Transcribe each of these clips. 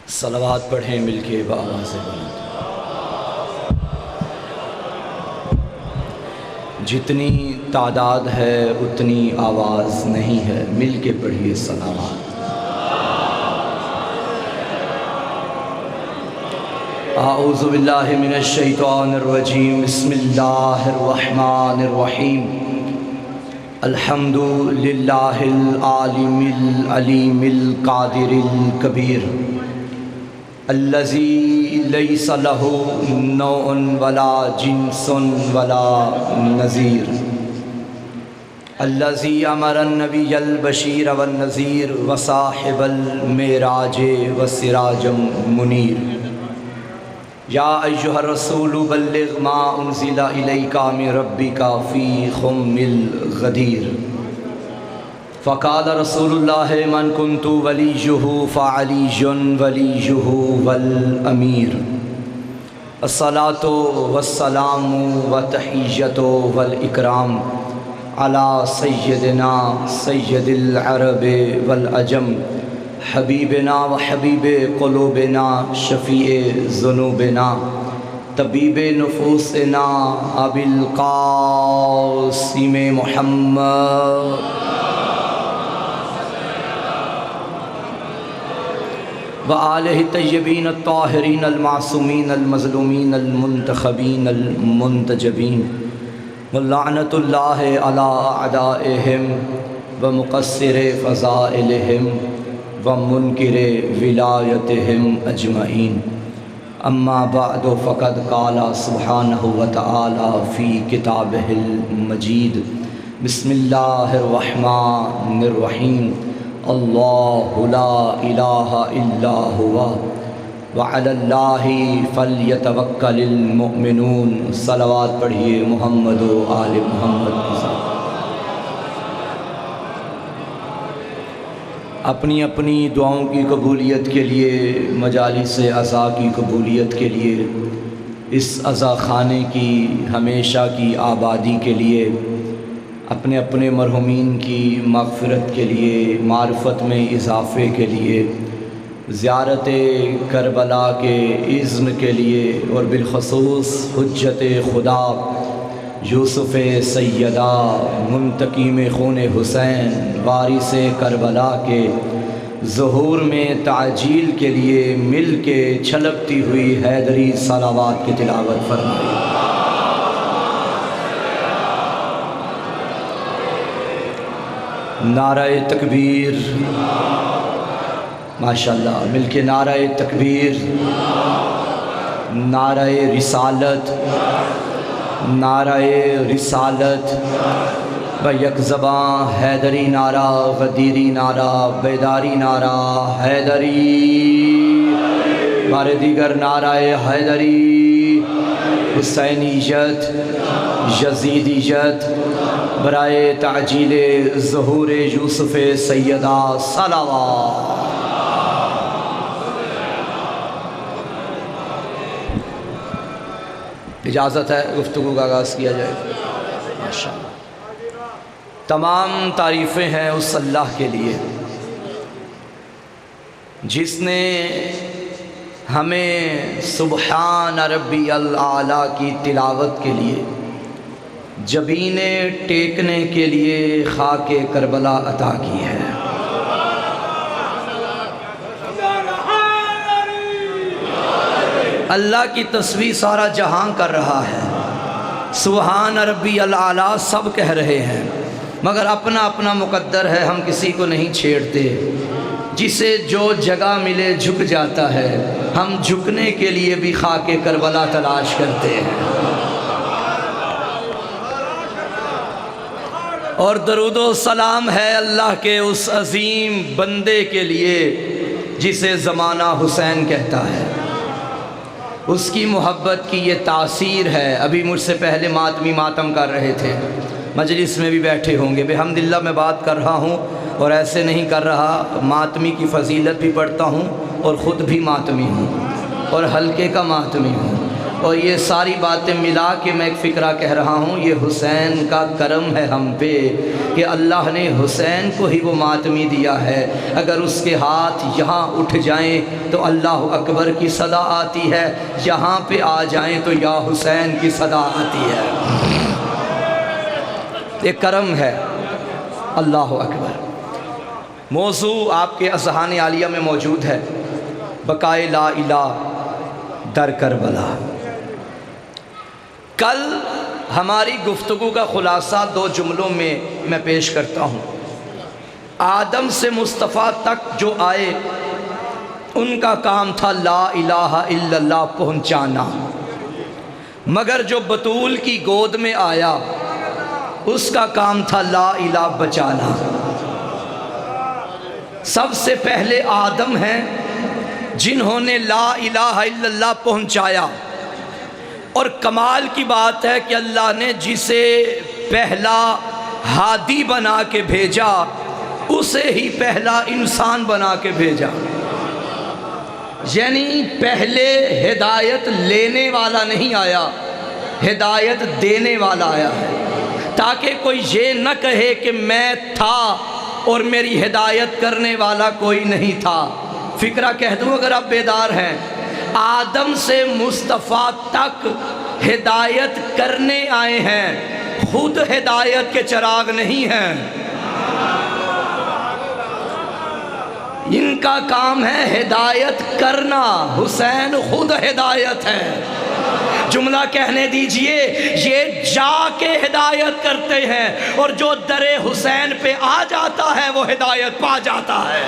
صلوات پڑھیں مل کے بآواز بلند۔ جتنی تعداد ہے اتنی آواز نہیں ہے، مل کے پڑھیے صلوات۔ اعوذ باللہ من الشیطان الرجیم، بسم اللہ الرحمن الرحیم۔ الحمد للہ العالم العلیم القادر الکبیر، الذی لیس لہ نوع ولا جنس ولا نظیر، الذی امر النبی البشیر والنذیر وصاحب المعراج وسراجا منیر۔ یا ایہا الرسول بلغ ما انزل الیک من ربک فی خم الغدیر۔ فقال رسول اللہ من کنت ولیہ فعلی ولیہ والامیر۔ الصلاة والسلام والتحیۃ والاکرام علی سیدنا سید العرب والعجم، حبیبنا و حبیب قلوبنا، شفیع ذنوبنا، طبیب نفوسنا، ابی القاسم محمد وآلہ الطیبین الطاہرین المعصومین المظلومین المنتخبین المنتجبین، ولعنۃ اللہ علی اعدائہم ومقصر فضائلہم ومنکر ولایتہم اجمعین۔ اما بعد فقد قال سبحانہ وتعالی فی کتابہ المجید، بسم اللہ الرحمن الرحیم۔ اللہ لا الہ الا ہوا وعلی اللہ فلیتوکل المؤمنون۔ صلوات پڑھیے محمد و آل محمد۔ اپنی اپنی دعاؤں کی قبولیت کے لیے، مجالس عزا کی قبولیت کے لیے، اس عزا خانے کی ہمیشہ کی آبادی کے لیے، اپنے اپنے مرحومین کی مغفرت کے لیے، معرفت میں اضافے کے لیے، زیارت کربلا کے اذن کے لیے، اور بالخصوص حجت خدا یوسف سیدہ منتقم خون حسین وارث کربلا کے ظہور میں تعجیل کے لیے مل کے چھلکتی ہوئی حیدری صلوات کی تلاوت فرمائی۔ نعرہ تکبیر، ماشاءاللہ، مل کے نعرہ تکبیر، نعرہ رسالت، نعرہ رسالت، بیک زباں حیدری نعرہ، غدیری نعرہ، بیداری نعرہ حیدری، بار دیگر نعرہ حیدری، حسینیت، یزیدیت، برائے تعجیل ظہور یوسف سیدہ صلوات۔ اجازت ہے گفتگو کا آغاز کیا جائے؟ ماشاءاللہ۔ تمام تعریفیں ہیں اس اللہ کے لیے جس نے ہمیں سبحان ربی الاعلیٰ کی تلاوت کے لیے، جبینیں ٹیکنے کے لیے خاک کربلا عطا کی ہے۔ اللہ کی تسبیح سارا جہاں کر رہا ہے، سبحان ربی الاعلیٰ سب کہہ رہے ہیں، مگر اپنا اپنا مقدر ہے، ہم کسی کو نہیں چھیڑتے۔ جسے جو جگہ ملے جھک جاتا ہے، ہم جھکنے کے لیے بھی خاک کربلا تلاش کرتے ہیں۔ اور درود و سلام ہے اللہ کے اس عظیم بندے کے لیے جسے زمانہ حسین کہتا ہے۔ اس کی محبت کی یہ تاثیر ہے۔ ابھی مجھ سے پہلے ماتمی ماتم کر رہے تھے، مجلس میں بھی بیٹھے ہوں گے۔ بحمداللہ میں بات کر رہا ہوں اور ایسے نہیں کر رہا، ماتمی کی فضیلت بھی پڑھتا ہوں اور خود بھی ماتمی ہوں اور حلقے کا ماتمی ہوں۔ اور یہ ساری باتیں ملا کے میں ایک فکرہ کہہ رہا ہوں، یہ حسین کا کرم ہے ہم پہ کہ اللہ نے حسین کو ہی وہ ماتمی دیا ہے۔ اگر اس کے ہاتھ یہاں اٹھ جائیں تو اللہ اکبر کی صدا آتی ہے، یہاں پہ آ جائیں تو یا حسین کی صدا آتی ہے۔ یہ کرم ہے، اللہ اکبر۔ موضوع آپ کے اذہان عالیہ میں موجود ہے، بقائے لا الہ در کربلا۔ کل ہماری گفتگو کا خلاصہ 2 جملوں میں پیش کرتا ہوں۔ آدم سے مصطفیٰ تک جو آئے ان کا کام تھا لا الہ الا اللہ پہنچانا، مگر جو بطول کی گود میں آیا اس کا کام تھا لا الہ بچانا۔ سب سے پہلے آدم ہیں جنہوں نے لا الہ الا اللہ پہنچایا، اور کمال کی بات ہے کہ اللہ نے جسے پہلا ہادی بنا کے بھیجا اسے ہی پہلا انسان بنا کے بھیجا۔ یعنی پہلے ہدایت لینے والا نہیں آیا، ہدایت دینے والا آیا ہے، تاکہ کوئی یہ نہ کہے کہ میں تھا اور میری ہدایت کرنے والا کوئی نہیں تھا۔ فکرہ کہہ دوں اگر آپ بیدار ہیں، آدم سے مصطفیٰ تک ہدایت کرنے آئے ہیں، خود ہدایت کے چراغ نہیں ہیں۔ ان کا کام ہے ہدایت کرنا، حسین خود ہدایت ہے۔ جملہ کہنے دیجئے، یہ جا کے ہدایت کرتے ہیں، اور جو در حسین پہ آ جاتا ہے وہ ہدایت پا جاتا ہے،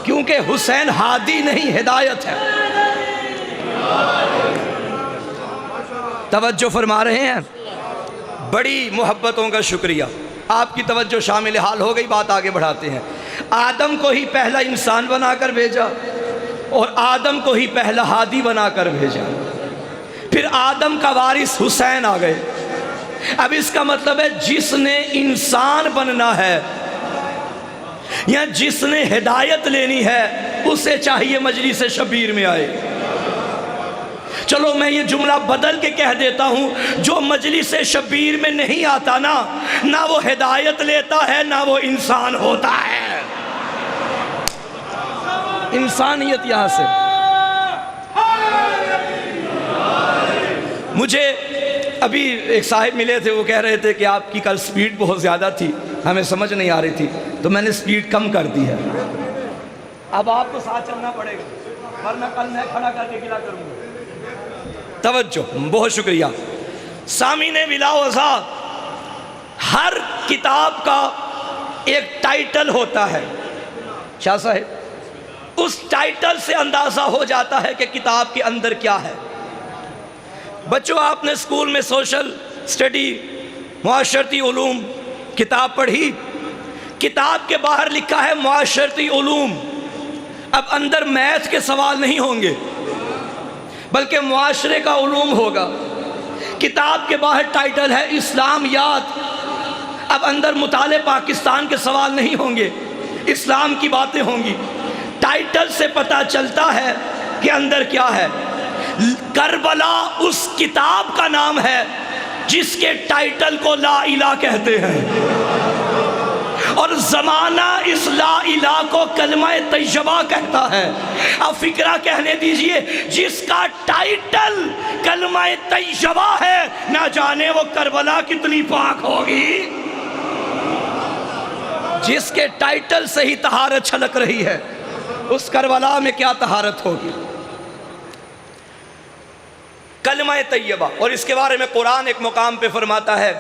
کیونکہ حسین ہادی نہیں ہدایت ہے۔ توجہ فرما رہے ہیں؟ بڑی محبتوں کا شکریہ، آپ کی توجہ شامل حال ہو گئی، بات آگے بڑھاتے ہیں۔ آدم کو ہی پہلا انسان بنا کر بھیجا، اور آدم کو ہی پہلا ہادی بنا کر بھیجا، پھر آدم کا وارث حسین آ گئے۔ اب اس کا مطلب ہے جس نے انسان بننا ہے یا جس نے ہدایت لینی ہے اسے چاہیے مجلس شبیر میں آئے۔ چلو میں یہ جملہ بدل کے کہہ دیتا ہوں، جو مجلس شبیر میں نہیں آتا نا، نہ وہ ہدایت لیتا ہے نہ وہ انسان ہوتا ہے۔ انسانیت یہاں سے۔ مجھے ابھی ایک صاحب ملے تھے، وہ کہہ رہے تھے کہ آپ کی کل سپیڈ بہت زیادہ تھی، ہمیں سمجھ نہیں آ رہی تھی، تو میں نے سپیڈ کم کر دی ہے۔ اب آپ کو ساتھ چلنا پڑے گا، ورنہ کل میں کھڑا کر کے گلا کروں گا۔ توجہ، بہت شکریہ۔ سامعین بلا وضاح، ہر کتاب کا ایک ٹائٹل ہوتا ہے شاہ صاحب، اس ٹائٹل سے اندازہ ہو جاتا ہے کہ کتاب کے اندر کیا ہے۔ بچوں، آپ نے اسکول میں سوشل سٹڈی، معاشرتی علوم کتاب پڑھی، کتاب کے باہر لکھا ہے معاشرتی علوم، اب اندر میتھ کے سوال نہیں ہوں گے بلکہ معاشرے کا علوم ہوگا۔ کتاب کے باہر ٹائٹل ہے اسلامیات، اب اندر مطالعہ پاکستان کے سوال نہیں ہوں گے، اسلام کی باتیں ہوں گی۔ ٹائٹل سے پتہ چلتا ہے کہ اندر کیا ہے۔ کربلا اس کتاب کا نام ہے جس کے ٹائٹل کو لا الہ کہتے ہیں، اور زمانہ اس لا الہ کو کلمہ طیبہ کہتا ہے۔ اب فکرہ کہنے دیجئے، جس کا ٹائٹل کلمہ طیبہ ہے، نہ جانے وہ کربلا کتنی پاک ہوگی۔ جس کے ٹائٹل سے ہی طہارت چھلک رہی ہے، اس کربلا میں کیا طہارت ہوگی۔ کلمہ طیبہ، اور اس کے بارے میں قرآن ایک مقام پہ فرماتا ہے،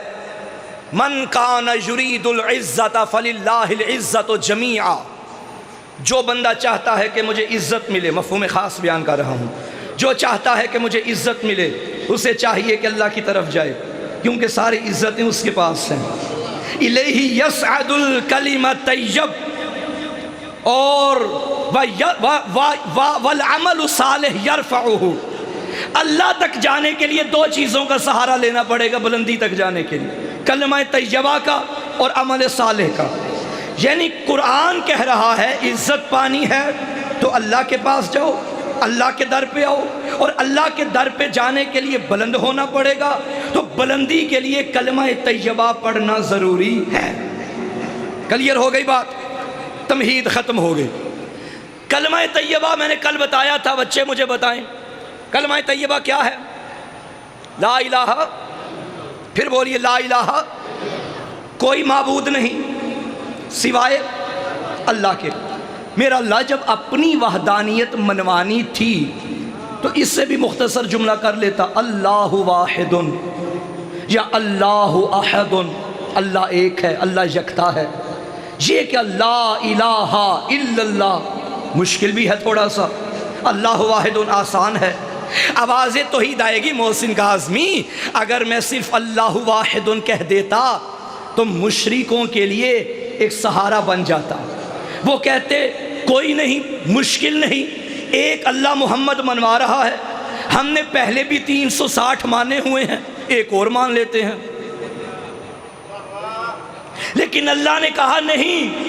من کان یرید العزت فللہ العزت جمیعا، جو بندہ چاہتا ہے کہ مجھے عزت ملے، مفہوم خاص بیان کر رہا ہوں، جو چاہتا ہے کہ مجھے عزت ملے اسے چاہیے کہ اللہ کی طرف جائے، کیونکہ ساری عزتیں اس کے پاس ہیں۔ الیہ یصعد الکلم الطیب اور والعمل الصالح یرفعہ، اللہ تک جانے کے لیے 2 چیزوں کا سہارا لینا پڑے گا بلندی تک جانے کے لیے، کلمہ طیبہ کا اور عمل صالح کا۔ یعنی قرآن کہہ رہا ہے عزت پانی ہے تو اللہ کے پاس جاؤ، اللہ کے در پہ آؤ، اور اللہ کے در پہ جانے کے لیے بلند ہونا پڑے گا، تو بلندی کے لیے کلمہ طیبہ پڑھنا ضروری ہے۔ کلیئر ہو گئی بات؟ تمہید ختم ہو گئی۔ کلمہ طیبہ میں نے کل بتایا تھا، بچے مجھے بتائیں کلمہ طیبہ کیا ہے؟ لا الہ، پھر بولیے لا الہ، کوئی معبود نہیں سوائے اللہ کے۔ میرا اللہ جب اپنی وحدانیت منوانی تھی تو اس سے بھی مختصر جملہ کر لیتا، اللہ واحد یا اللہ احد، اللہ ایک ہے، اللہ یکتا ہے۔ یہ کہ لا الہ الا اللہ مشکل بھی ہے تھوڑا سا، اللہ واحد آسان ہے۔ آوازیں توحید آئے گی محسن کاظمی اگر میں صرف اللہ واحد کہہ دیتا تو مشرکوں کے لیے ایک سہارا بن جاتا۔ وہ کہتے کوئی نہیں، مشکل نہیں، ایک اللہ محمد منوا رہا ہے، ہم نے پہلے بھی 360 مانے ہوئے ہیں، ایک اور مان لیتے ہیں۔ لیکن اللہ نے کہا نہیں،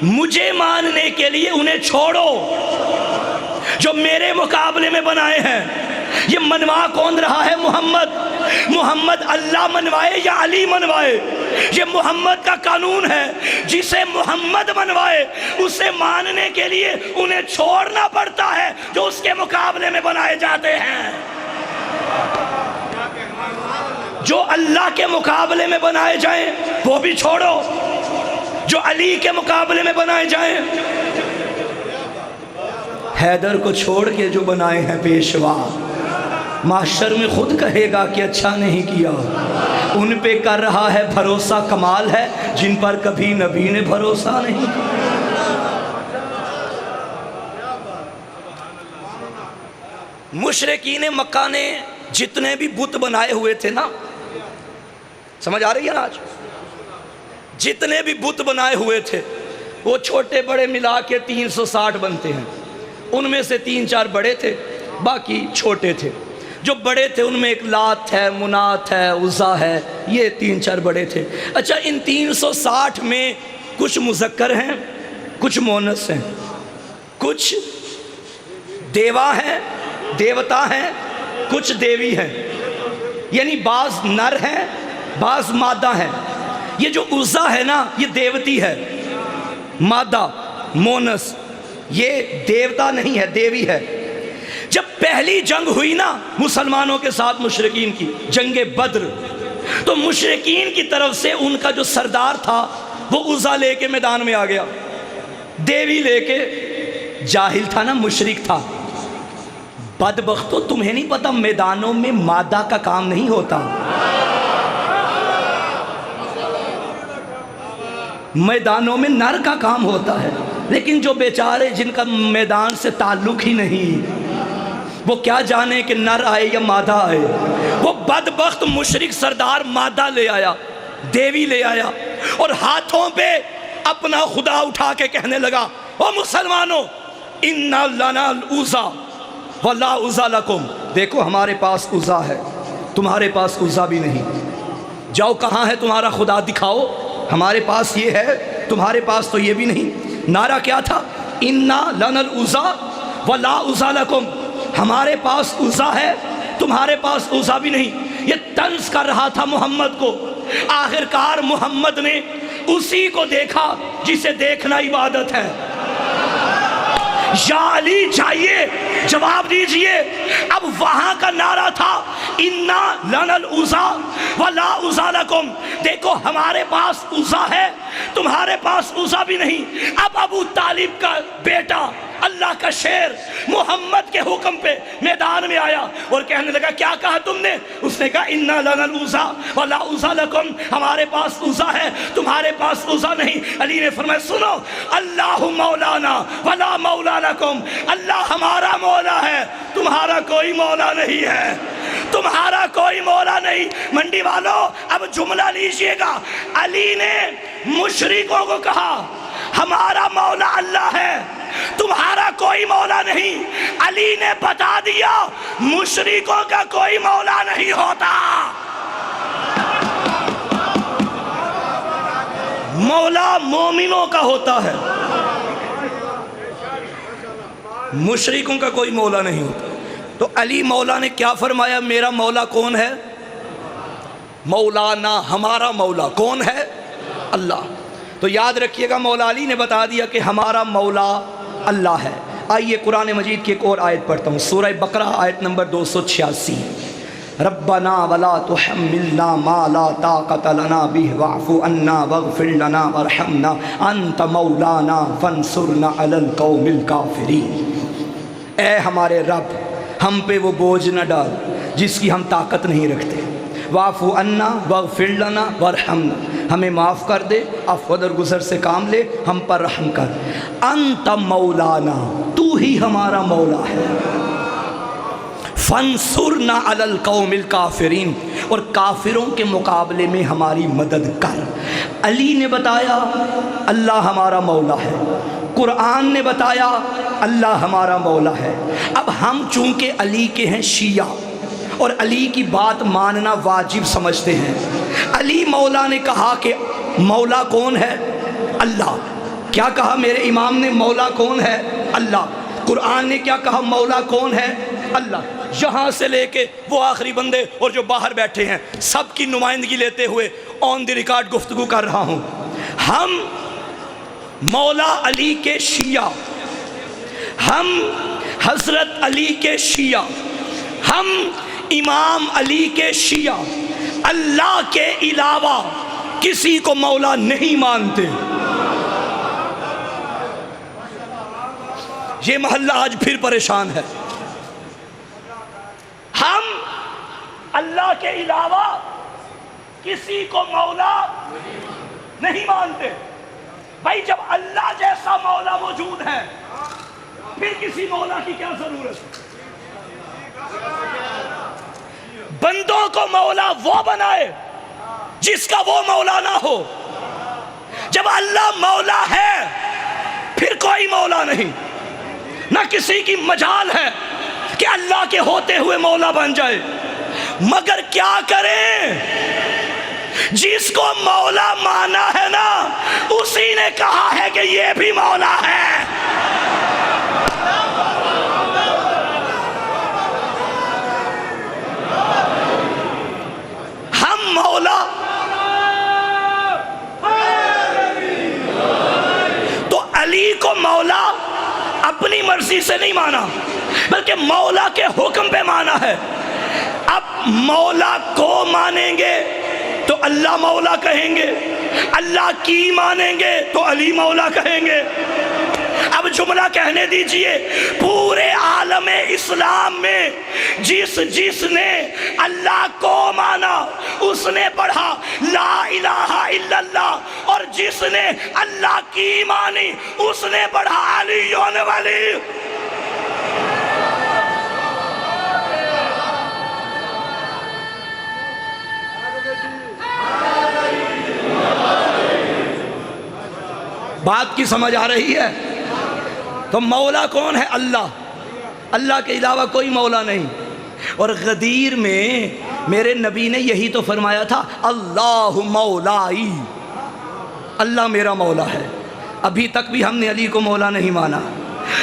مجھے ماننے کے لیے انہیں چھوڑو جو میرے مقابلے میں بنائے ہیں۔ یہ منوا کون رہا ہے؟ محمد۔ محمد اللہ منوائے یا علی منوائے، یہ محمد کا قانون ہے، جسے محمد منوائے اسے ماننے کے لیے انہیں چھوڑنا پڑتا ہے جو اس کے مقابلے میں بنائے جاتے ہیں۔ جو اللہ کے مقابلے میں بنائے جائیں وہ بھی چھوڑو، جو علی کے مقابلے میں بنائے جائیں۔ حیدر کو چھوڑ کے جو بنائے ہیں پیشوا، معاشر میں خود کہے گا کہ اچھا نہیں کیا۔ ان پہ کر رہا ہے بھروسہ، کمال ہے جن پر کبھی نبی نے بھروسہ نہیں کیا۔ مشرکین مکہ نے جتنے بھی بت بنائے ہوئے تھے نا، سمجھ آ رہی ہے نا؟ آج جتنے بھی بت بنائے ہوئے تھے وہ چھوٹے بڑے ملا کے 360 بنتے ہیں۔ ان میں سے 3-4 بڑے تھے، باقی چھوٹے تھے۔ جو بڑے تھے ان میں ایک لات ہے، منات ہے، عزا ہے، یہ 3-4 بڑے تھے۔ اچھا ان 360 میں کچھ مذکر ہیں، کچھ مونس ہیں، کچھ دیوا ہیں، دیوتا ہیں، کچھ دیوی ہیں، یعنی بعض نر ہیں بعض مادہ ہیں۔ یہ جو عزا ہے نا یہ دیوتی ہے، مادہ مونس، یہ دیوتا نہیں ہے، دیوی ہے۔ جب پہلی جنگ ہوئی نا مسلمانوں کے ساتھ مشرکین کی، جنگ بدر، تو مشرکین کی طرف سے ان کا جو سردار تھا وہ عزا لے کے میدان میں آ گیا، دیوی لے کے۔ جاہل تھا نا، مشرک تھا۔ بدبختو تمہیں نہیں پتا میدانوں میں مادہ کا کام نہیں ہوتا، میدانوں میں نر کا کام ہوتا ہے۔ لیکن جو بیچارے جن کا میدان سے تعلق ہی نہیں، وہ کیا جانے کہ نر آئے یا مادہ آئے۔ وہ بدبخت مشرک سردار مادہ لے آیا، دیوی لے آیا، اور ہاتھوں پہ اپنا خدا اٹھا کے کہنے لگا، او مسلمانوں، اِنَّا لَنَا الْعُزَّى وَلَا عُزَّى لَكُمْ۔ دیکھو ہمارے پاس عزا ہے، تمہارے پاس عزا بھی نہیں۔ جاؤ کہاں ہے تمہارا خدا دکھاؤ، ہمارے پاس یہ ہے، تمہارے پاس تو یہ بھی نہیں۔ نعرہ کیا تھا؟ اِنَّا لَنَا الْعُزَّى وَلَا عُزَّى لَكُمْ۔ ہمارے پاس عزا ہے، تمہارے پاس عزا بھی نہیں۔ یہ طنز کر رہا تھا محمد کو۔ آخرکار محمد نے اسی کو دیکھا جسے دیکھنا عبادت ہے۔ یا علی چاہیے، جواب دیجئے۔ اب وہاں کا نعرہ تھا اِنَّا لَنَا الْعُزَّى وَلَا عُزَّى لَكُمْ۔ دیکھو ہمارے پاس عزا ہے، تمہارے پاس عزا بھی نہیں۔ اب ابو طالب کا بیٹا، اللہ کا شیر، محمد کے حکم پہ میدان میں آیا اور کہنے لگا کیا کہا تم نے؟ اس نے کہا اِنَّا لَنَا الْعُزَّى وَلَا عُزَّى لَكُمْ۔ ہمارے پاس عزا ہے، تمہارے پاس عزا نہیں۔ علی نے فرمایا سنو، اللہ مولانا ولا مولا لکم، اللہ ہمارا مولا ہے، تمہارا کوئی مولا نہیں ہے، تمہارا کوئی مولا نہیں۔ منڈی والوں اب جملہ لیجئے گا، علی نے مشرکوں کو کہا ہمارا مولا اللہ ہے، تمہارا کوئی مولا نہیں۔ علی نے بتا دیا مشرکوں کا کوئی مولا نہیں ہوتا، مولا مومنوں کا ہوتا ہے۔ مشرکوں کا کوئی مولا نہیں ہوتا۔ تو علی مولا نے کیا فرمایا؟ میرا مولا کون ہے؟ مولانا، ہمارا مولا کون ہے؟ اللہ۔ تو یاد رکھیے گا، مولا علی نے بتا دیا کہ ہمارا مولا اللہ ہے۔ آئیے قرآن مجید کی ایک اور آیت پڑھتا ہوں، سورہ بقرہ آیت نمبر 286۔ ربنا ولا تحملنا ما لا طاقت لنا به واعف عنا واغفر لنا وارحمنا انت مولانا فانصرنا علی القوم الکافرین۔ اے ہمارے رب، ہم پہ وہ بوجھ نہ ڈال جس کی ہم طاقت نہیں رکھتے۔ واعف عنا واغفر لنا وارحمنا، ہمیں معاف کر دے، عفو درگزر سے کام لے، ہم پر رحم کر۔ انت مولانا، تو ہی ہمارا مولا ہے۔ فانصرنا علی القوم الکافرین، اور کافروں کے مقابلے میں ہماری مدد کر۔ علی نے بتایا اللہ ہمارا مولا ہے، قرآن نے بتایا اللہ ہمارا مولا ہے۔ اب ہم چونکہ علی کے ہیں شیعہ اور علی کی بات ماننا واجب سمجھتے ہیں، علی مولا نے کہا کہ مولا کون ہے؟ اللہ۔ کیا کہا میرے امام نے؟ مولا کون ہے؟ اللہ۔ قرآن نے کیا کہا؟ مولا کون ہے؟ اللہ۔ یہاں سے لے کے وہ آخری بندے اور جو باہر بیٹھے ہیں سب کی نمائندگی لیتے ہوئے آن دی ریکارڈ گفتگو کر رہا ہوں، ہم مولا علی کے شیعہ، ہم حضرت علی کے شیعہ، ہم امام علی کے شیعہ اللہ کے علاوہ کسی کو مولا نہیں مانتے۔ یہ محلہ آج پھر پریشان ہے۔ ہم اللہ کے علاوہ کسی کو مولا نہیں مانتے۔ بھائی جب اللہ جیسا مولا موجود ہے پھر کسی مولا کی کیا ضرورت؟ بندوں کو مولا وہ بنائے جس کا وہ مولا نہ ہو۔ جب اللہ مولا ہے پھر کوئی مولا نہیں، نہ کسی کی مجال ہے کہ اللہ کے ہوتے ہوئے مولا بن جائے۔ مگر کیا کریں؟ جس کو مولا مانا ہے نا، اسی نے کہا ہے کہ یہ بھی مولا ہے۔ ہم مولا تو علی کو مولا اپنی مرضی سے نہیں مانا، بلکہ مولا کے حکم پہ مانا ہے۔ اب مولا کو مانیں گے تو اللہ مولا کہیں گے، اللہ کی مانیں گے تو علی مولا کہیں گے۔ اب جملہ کہنے دیجئے، پورے عالم اسلام میں جس نے اللہ کو مانا اس نے پڑھا لا الہ الا اللہ، اور جس نے اللہ کی مانی اس نے پڑھا علی ولی۔ بات کی سمجھ آ رہی ہے؟ تو مولا کون ہے؟ اللہ۔ اللہ کے علاوہ کوئی مولا نہیں۔ اور غدیر میں میرے نبی نے یہی تو فرمایا تھا، اللہ مولائی، اللہ میرا مولا ہے۔ ابھی تک بھی ہم نے علی کو مولا نہیں مانا۔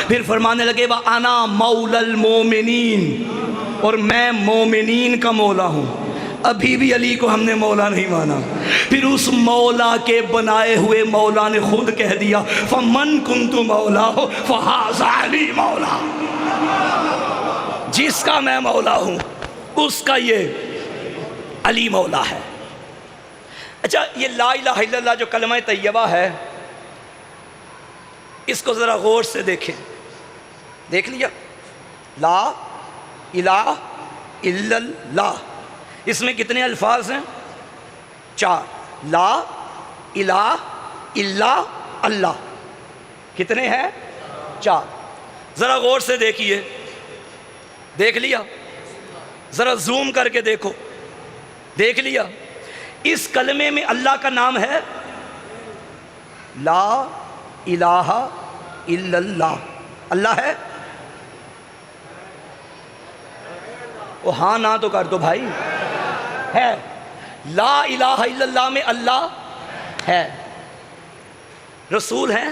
پھر فرمانے لگے وَأَنَا مَوْلَى الْمُؤْمِنِينَ، اور میں مومنین کا مولا ہوں۔ ابھی بھی علی کو ہم نے مولا نہیں مانا۔ پھر اس مولا کے بنائے ہوئے مولا نے خود کہہ دیا فَمَنْ كُنْتُ مَوْلَاهُ فَهَذَا عَلِي مولا، جس کا میں مولا ہوں اس کا یہ علی مولا ہے۔ اچھا، یہ لا الہ الا اللہ جو کلمہ طیبہ ہے، اس کو ذرا غور سے دیکھیں۔ دیکھ لیا لا الہ الا اللہ، اس میں کتنے الفاظ ہیں؟ 4۔ لا الہ الا اللہ کتنے ہیں؟ 4۔ ذرا غور سے دیکھیے، دیکھ لیا؟ ذرا زوم کر کے دیکھو، دیکھ لیا؟ اس کلمے میں اللہ کا نام ہے لا الہ الا اللہ، اللہ ہے؟ وہ ہاں نہ تو کر دو بھائی، ہے۔ لا الہ الا اللہ میں اللہ ہے، رسول ہیں،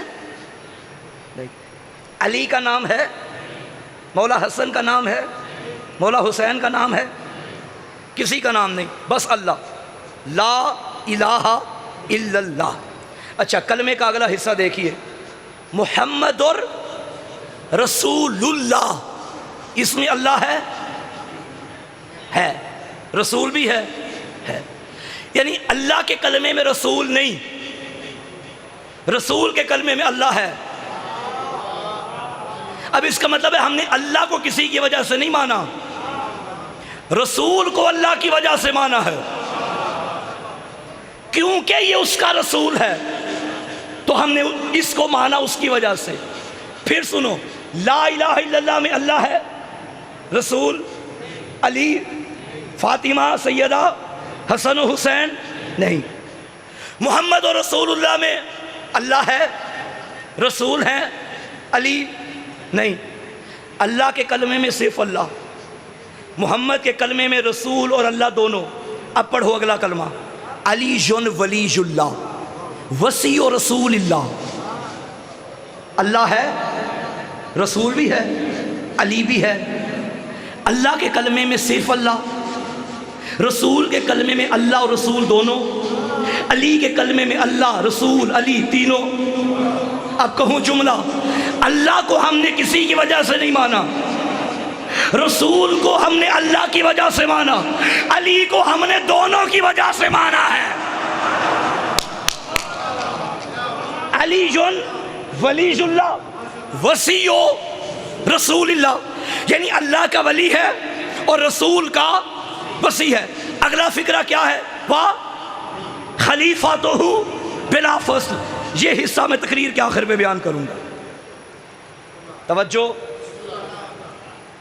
علی کا نام ہے مولا حسن کا نام ہے، مولا حسین کا نام ہے، کسی کا نام نہیں، بس اللہ، لا الہ الا اللہ۔ اچھا کلمے کا اگلا حصہ دیکھیے، محمد اور رسول اللہ، اس میں اللہ ہے، رسول بھی ہے، یعنی اللہ کے کلمے میں رسول نہیں، رسول کے کلمے میں اللہ ہے۔ اب اس کا مطلب ہے ہم نے اللہ کو کسی کی وجہ سے نہیں مانا، رسول کو اللہ کی وجہ سے مانا ہے، کیونکہ یہ اس کا رسول ہے تو ہم نے اس کو مانا اس کی وجہ سے۔ پھر سنو، لا الہ الا اللہ میں اللہ ہے، رسول، علی، فاطمہ، سیدہ، حسن و حسین نہیں۔ محمد اور رسول اللہ میں اللہ ہے، رسول ہیں، علی نہیں۔ اللہ کے کلمے میں صرف اللہ، محمد کے کلمے میں رسول اور اللہ دونوں۔ اب پڑھو اگلا کلمہ، علی ولی اللہ وسیع و رسول اللہ۔ اللہ ہے، رسول بھی ہے، علی بھی ہے۔ اللہ کے کلمے میں صرف اللہ، رسول کے کلمے میں اللہ اور رسول دونوں، علی کے کلمے میں اللہ، رسول، علی تینوں۔ اب کہوں جملہ، اللہ کو ہم نے کسی کی وجہ سے نہیں مانا، رسول کو ہم نے اللہ کی وجہ سے مانا، علی کو ہم نے دونوں کی وجہ سے مانا ہے۔ علی ولی اللہ وسیع رسول اللہ، یعنی اللہ کا ولی ہے اور رسول کا وسیع ہے۔ اگلا فقرہ کیا ہے؟ خلیفاتہ بلا فصل۔ یہ حصہ میں تقریر کے آخر میں بیان کروں گا، توجہ۔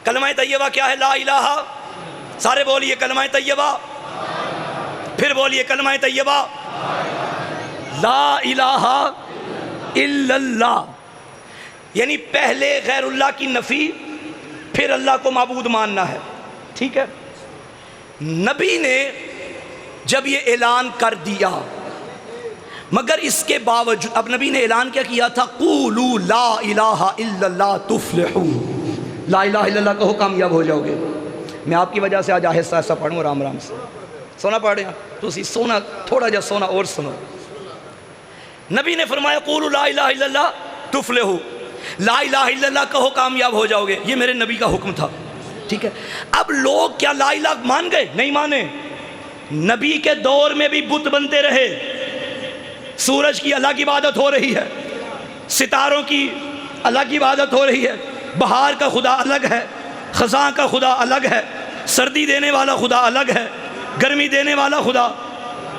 کلمہ طیبہ کیا ہے؟ لا الہ، سارے بولیے کلمہ طیبہ، پھر بولیے کلمہ طیبہ، لا الہ الا اللہ، یعنی پہلے غیر اللہ کی نفی، پھر اللہ کو معبود ماننا ہے، ٹھیک ہے۔ نبی نے جب یہ اعلان کر دیا، مگر اس کے باوجود اب نبی نے اعلان کیا کیا تھا؟ قولوا لا الہ الا اللہ تفلحوا، لا الہ الا اللہ کہو کامیاب ہو جاؤ گے۔ میں آپ کی وجہ سے آج آہستہ آہستہ پڑھوں، آرام آرام سے سونا پڑھ رہے ہیں تو اسی سونا، تھوڑا جا سونا اور سنو۔ نبی نے فرمایا قولوا لا الہ الا اللہ تفلحوا، لا الہ الا اللہ کہو کامیاب ہو جاؤ گے، یہ میرے نبی کا حکم تھا، ٹھیک ہے۔ اب لوگ کیا لا الہ مان گئے؟ نہیں مانے۔ نبی کے دور میں بھی بت بنتے رہے، سورج کی الگ عبادت ہو رہی ہے، ستاروں کی الگ عبادت ہو رہی ہے، بہار کا خدا الگ ہے، خزاں کا خدا الگ ہے، سردی دینے والا خدا الگ ہے، گرمی دینے والا خدا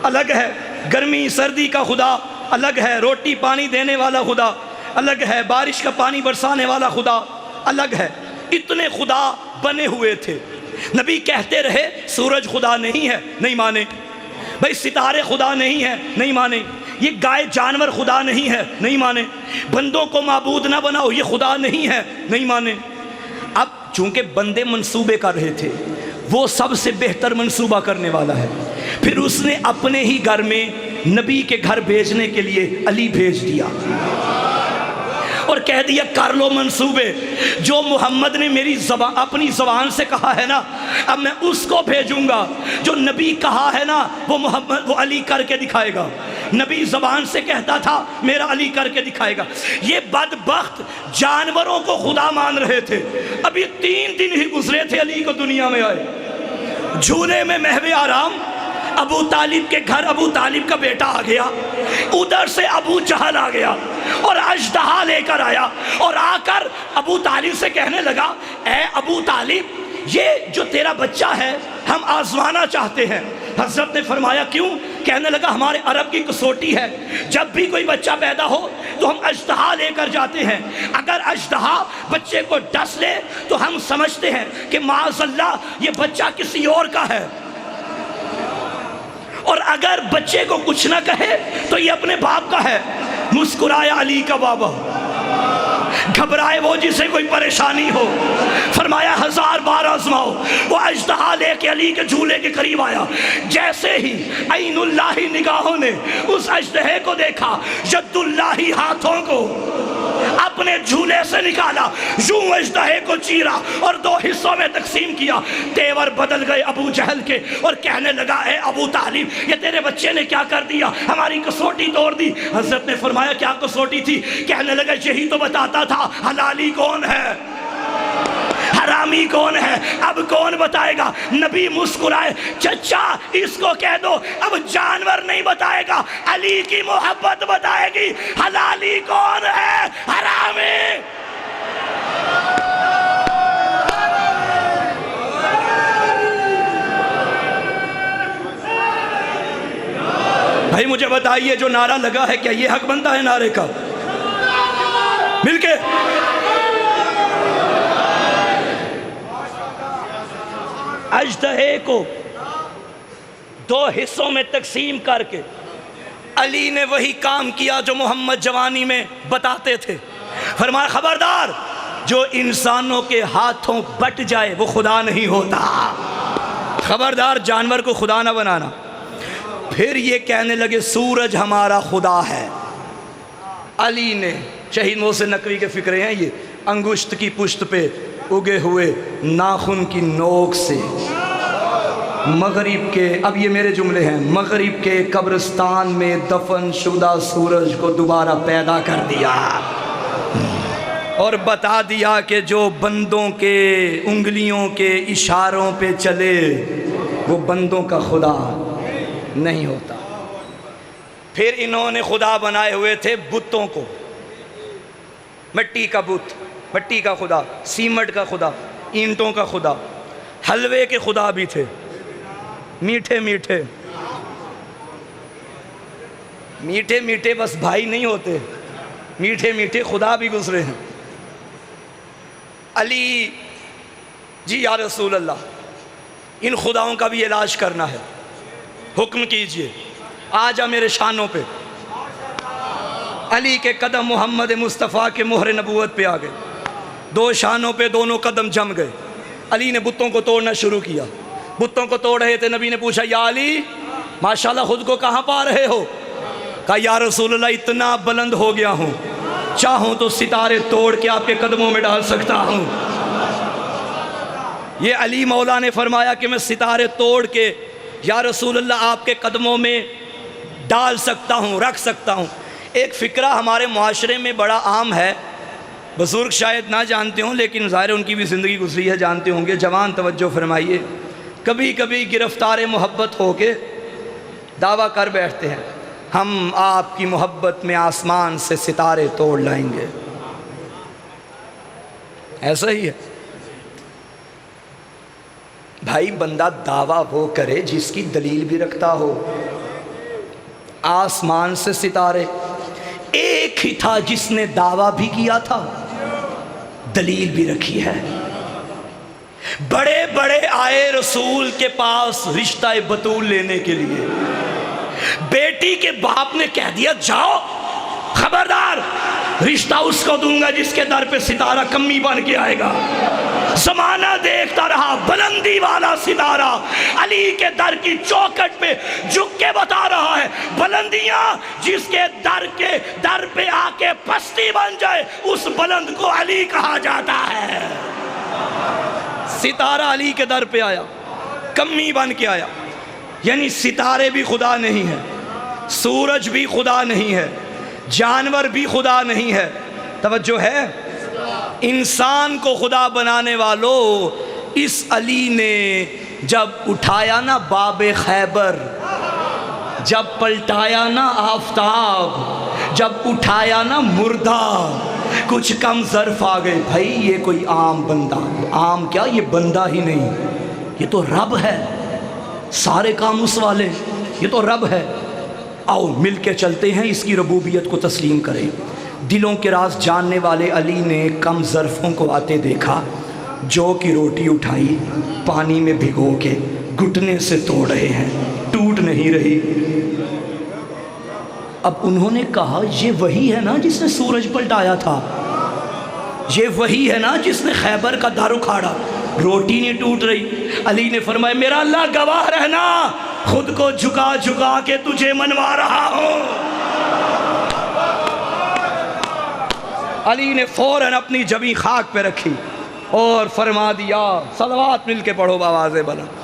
الگ ہے، گرمی سردی کا خدا الگ ہے، روٹی پانی دینے والا خدا الگ ہے، بارش کا پانی برسانے والا خدا الگ ہے۔ اتنے خدا بنے ہوئے تھے، نبی کہتے رہے سورج خدا نہیں ہے، نہیں مانے، بھئی ستارے خدا نہیں ہے، نہیں مانے، یہ گائے جانور خدا نہیں ہے، نہیں مانے، بندوں کو معبود نہ بناؤ، یہ خدا نہیں ہے، نہیں مانے۔ اب چونکہ بندے منصوبے کر رہے تھے، وہ سب سے بہتر منصوبہ کرنے والا ہے، پھر اس نے اپنے ہی گھر میں نبی کے گھر بھیجنے کے لیے علی بھیج دیا اور کہہ دیا کر لو منصوبے، جو محمد نے میری اپنی زبان سے کہا ہے نا، اب میں اس کو بھیجوں گا، جو نبی کہا ہے نا وہ علی کر کے دکھائے گا، نبی زبان سے کہتا تھا میرا علی کر کے دکھائے گا۔ یہ بدبخت جانوروں کو خدا مان رہے تھے، ابھی 3 دن ہی گزرے تھے علی کو دنیا میں آئے، جھولے میں محو آرام، ابو طالب کے گھر ابو طالب کا بیٹا آ گیا، ادھر سے ابو جہل آ گیا اور اژدہا لے کر آیا، اور آ کر ابو طالب سے کہنے لگا اے ابو طالب یہ جو تیرا بچہ ہے ہم آزمانا چاہتے ہیں۔ حضرت نے فرمایا کیوں؟ کہنے لگا ہمارے عرب کی کسوٹی ہے، جب بھی کوئی بچہ پیدا ہو تو ہم اژدہا لے کر جاتے ہیں، اگر اژدہا بچے کو ڈس لے تو ہم سمجھتے ہیں کہ معاذ اللہ یہ بچہ کسی اور کا ہے، اور اگر بچے کو کچھ نہ کہے تو یہ اپنے باپ کا ہے۔ مسکرایا علی کا بابا، گھبرائے وہ جسے کوئی پریشانی ہو، فرمایا 1000 بار آزماؤ۔ وہ اژدہا لے کے علی کے جھولے کے قریب آیا، جیسے ہی عین اللہ نگاہوں نے اس اژدہے کو دیکھا، ید اللہ ہاتھوں کو اپنے جھولے سے نکالا، یوں اژدہے کو چیرا اور 2 حصوں میں تقسیم کیا۔ تیور بدل گئے ابو جہل کے اور کہنے لگا اے ابو طالب یہ تیرے بچے نے کیا کر دیا، ہماری کسوٹی توڑ دی۔ حضرت نے فرمایا کیا کسوٹی تھی؟ کہنے لگا یہی تو بتاتا تھا حلالی کون ہے، حرامی کون ہے، اب کون بتائے گا؟ نبی مسکرائے، چچا اس کو کہہ دو اب جانور نہیں بتائے گا، علی کی محبت بتائے گی، حلالی کون ہے، حرامی۔ بھائی مجھے بتائیے جو نعرہ لگا ہے کیا یہ حق بنتا ہے نعرے کا؟ مل کے اژدہے کو 2 حصوں میں تقسیم کر کے علی نے وہی کام کیا جو محمد جوانی میں بتاتے تھے۔ فرمایا خبردار جو انسانوں کے ہاتھوں بٹ جائے وہ خدا نہیں ہوتا، خبردار جانور کو خدا نہ بنانا۔ پھر یہ کہنے لگے سورج ہمارا خدا ہے۔ علی نے، شہید محسن نقوی کے فکرے ہیں یہ، انگشت کی پشت پہ اگے ہوئے ناخن کی نوک سے مغرب کے، اب یہ میرے جملے ہیں، مغرب کے قبرستان میں دفن شدہ سورج کو دوبارہ پیدا کر دیا اور بتا دیا کہ جو بندوں کے انگلیوں کے اشاروں پہ چلے وہ بندوں کا خدا نہیں ہوتا۔ پھر انہوں نے خدا بنائے ہوئے تھے بتوں کو، مٹی کا بت، مٹی کا خدا، سیمٹ کا خدا، اینٹوں کا خدا، حلوے کے خدا بھی تھے، میٹھے میٹھے میٹھے میٹھے، بس بھائی نہیں ہوتے، میٹھے میٹھے خدا بھی گزرے ہیں۔ علی جی یا رسول اللہ ان خداؤں کا بھی علاج کرنا ہے، حکم کیجئے، آ جا میرے شانوں پہ۔ علی کے قدم محمد مصطفیٰ کے مہر نبوت پہ آ گئے، 2 شانوں پہ دونوں قدم جم گئے۔ علی نے بتوں کو توڑنا شروع کیا، بتوں کو توڑ رہے تھے، نبی نے پوچھا یا علی ماشاءاللہ خود کو کہاں پا رہے ہو؟ کہا یا رسول اللہ اتنا بلند ہو گیا ہوں، چاہوں تو ستارے توڑ کے آپ کے قدموں میں ڈال سکتا ہوں۔ یہ علی مولا نے فرمایا کہ میں ستارے توڑ کے یا رسول اللہ آپ کے قدموں میں ڈال سکتا ہوں، رکھ سکتا ہوں۔ ایک فکرہ ہمارے معاشرے میں بڑا عام ہے، بزرگ شاید نہ جانتے ہوں لیکن ظاہر ان کی بھی زندگی گزری ہے، جانتے ہوں گے۔ جوان توجہ فرمائیے، کبھی کبھی گرفتار محبت ہو کے دعویٰ کر بیٹھتے ہیں ہم آپ کی محبت میں آسمان سے ستارے توڑ لائیں گے، ایسا ہی ہے بھائی۔ بندہ دعویٰ وہ کرے جس کی دلیل بھی رکھتا ہو۔ آسمان سے ستارے، ایک ہی تھا جس نے دعویٰ بھی کیا تھا، دلیل بھی رکھی ہے۔ بڑے بڑے آئے رسول کے پاس رشتہ بطول لینے کے لیے، بیٹی کے باپ نے کہہ دیا جاؤ، خبردار رشتہ اس کو دوں گا جس کے در پہ ستارہ کمی بن کے آئے گا۔ زمانہ دیکھتا رہا، بلندی والا ستارہ علی کے در کی چوکٹ پہ جھک کے بتا رہا ہے، بلندیاں جس کے در پہ آ کے پستی بن جائے اس بلند کو علی کہا جاتا ہے۔ ستارہ علی کے در پہ آیا، کمی بن کے آیا، یعنی ستارے بھی خدا نہیں ہے، سورج بھی خدا نہیں ہے، جانور بھی خدا نہیں ہے۔ توجہ ہے؟ انسان کو خدا بنانے والوں، اس علی نے جب اٹھایا نا باب خیبر، جب پلٹایا نا آفتاب، جب اٹھایا نا مردہ، کچھ کم ظرف آ گئے۔ بھائی یہ کوئی عام بندہ، عام کیا یہ بندہ ہی نہیں، یہ تو رب ہے، سارے کام اس والے، یہ تو رب ہے۔ آؤ مل کے چلتے ہیں، اس کی ربوبیت کو تسلیم کریں۔ دلوں کے راز جاننے والے علی نے کم ظرفوں کو آتے دیکھا، جو کی روٹی اٹھائی، پانی میں بھگو کے گھٹنے سے توڑ رہے ہیں، ٹوٹ نہیں رہی۔ اب انہوں نے کہا یہ وہی ہے نا جس نے سورج پلٹایا تھا، یہ وہی ہے نا جس نے خیبر کا در اکھاڑا، روٹی نہیں ٹوٹ رہی۔ علی نے فرمایا میرا اللہ گواہ رہنا، خود کو جھکا جھکا کے تجھے منوا رہا ہوں۔ علی نے فوراً اپنی جبیں خاک پہ رکھی اور فرما دیا صلوات مل کے پڑھو بآواز بلند.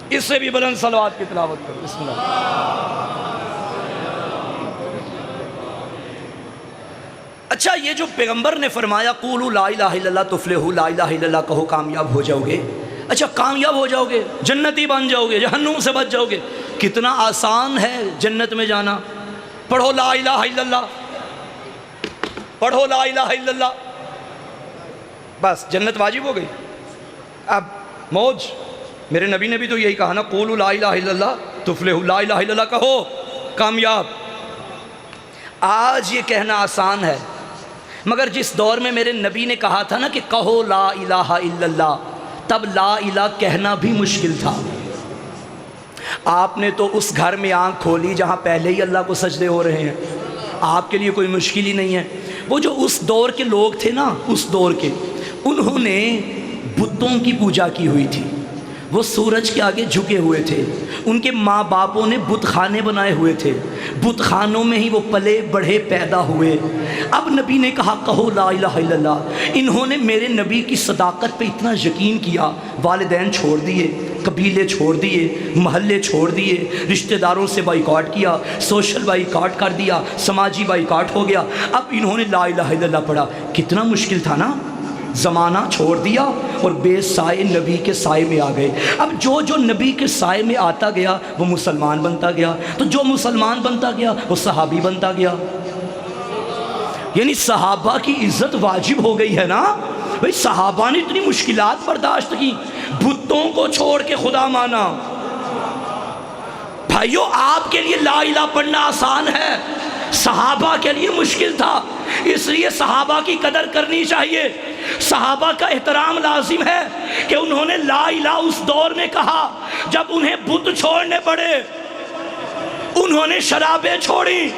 اس سے بھی بلند صلوات کی تلاوت کرو. بسم اللہ. اچھا یہ جو پیغمبر نے فرمایا قولوا لا الہ الا اللہ تفلحوا، لا الہ الا اللہ کہو کامیاب ہو جاؤ گے. اچھا کامیاب ہو جاؤ گے، جنتی بن جاؤ گے، جہنم سے بچ جاؤ گے. کتنا آسان ہے جنت میں جانا. پڑھو لا الہ الا اللہ، پڑھو لا الہ الا اللہ، بس جنت واجب ہو گئی. اب موج. میرے نبی نے بھی تو یہی کہا نا قولوا لا الہ الا اللہ تفلحوا، لا الہ الا اللہ کہو کامیاب. آج یہ کہنا آسان ہے، مگر جس دور میں میرے نبی نے کہا تھا نا کہ کہو لا الہ الا اللہ، تب لا الہ کہنا بھی مشکل تھا. آپ نے تو اس گھر میں آنکھ کھولی جہاں پہلے ہی اللہ کو سجدے ہو رہے ہیں. آپ کے لیے کوئی مشکل ہی نہیں ہے. وہ جو اس دور کے لوگ تھے نا، اس دور کے، انہوں نے بتوں کی پوجا کی ہوئی تھی. وہ سورج کے آگے جھکے ہوئے تھے. ان کے ماں باپوں نے بت خانے بنائے ہوئے تھے. بت خانوں میں ہی وہ پلے بڑھے پیدا ہوئے. اب نبی نے کہا کہو لا الہ الا اللہ. انہوں نے میرے نبی کی صداقت پہ اتنا یقین کیا، والدین چھوڑ دیے، قبیلے چھوڑ دیے، محلے چھوڑ دیے، رشتہ داروں سے بائیکاٹ کیا، سوشل بائیکاٹ کر دیا، سماجی بائیکاٹ ہو گیا. اب انہوں نے لا الہ الا اللہ پڑھا. کتنا مشکل تھا نا. زمانہ چھوڑ دیا اور بے سائے نبی کے سائے میں آ گئے. اب جو نبی کے سائے میں آتا گیا وہ مسلمان بنتا گیا. تو جو مسلمان بنتا گیا وہ صحابی بنتا گیا. یعنی صحابہ کی عزت واجب ہو گئی ہے نا. بھئی صحابہ نے اتنی مشکلات برداشت کی، بتوں کو چھوڑ کے خدا مانا. بھائیو آپ کے لیے لا الہ پڑھنا آسان ہے، صحابہ کے لیے مشکل تھا. اس لیے صحابہ کی قدر کرنی چاہیے، صحابہ کا احترام لازم ہے کہ انہوں نے لا الہ اس دور میں کہا جب انہیں بت چھوڑنے پڑے. انہوں نے شرابیں چھوڑی،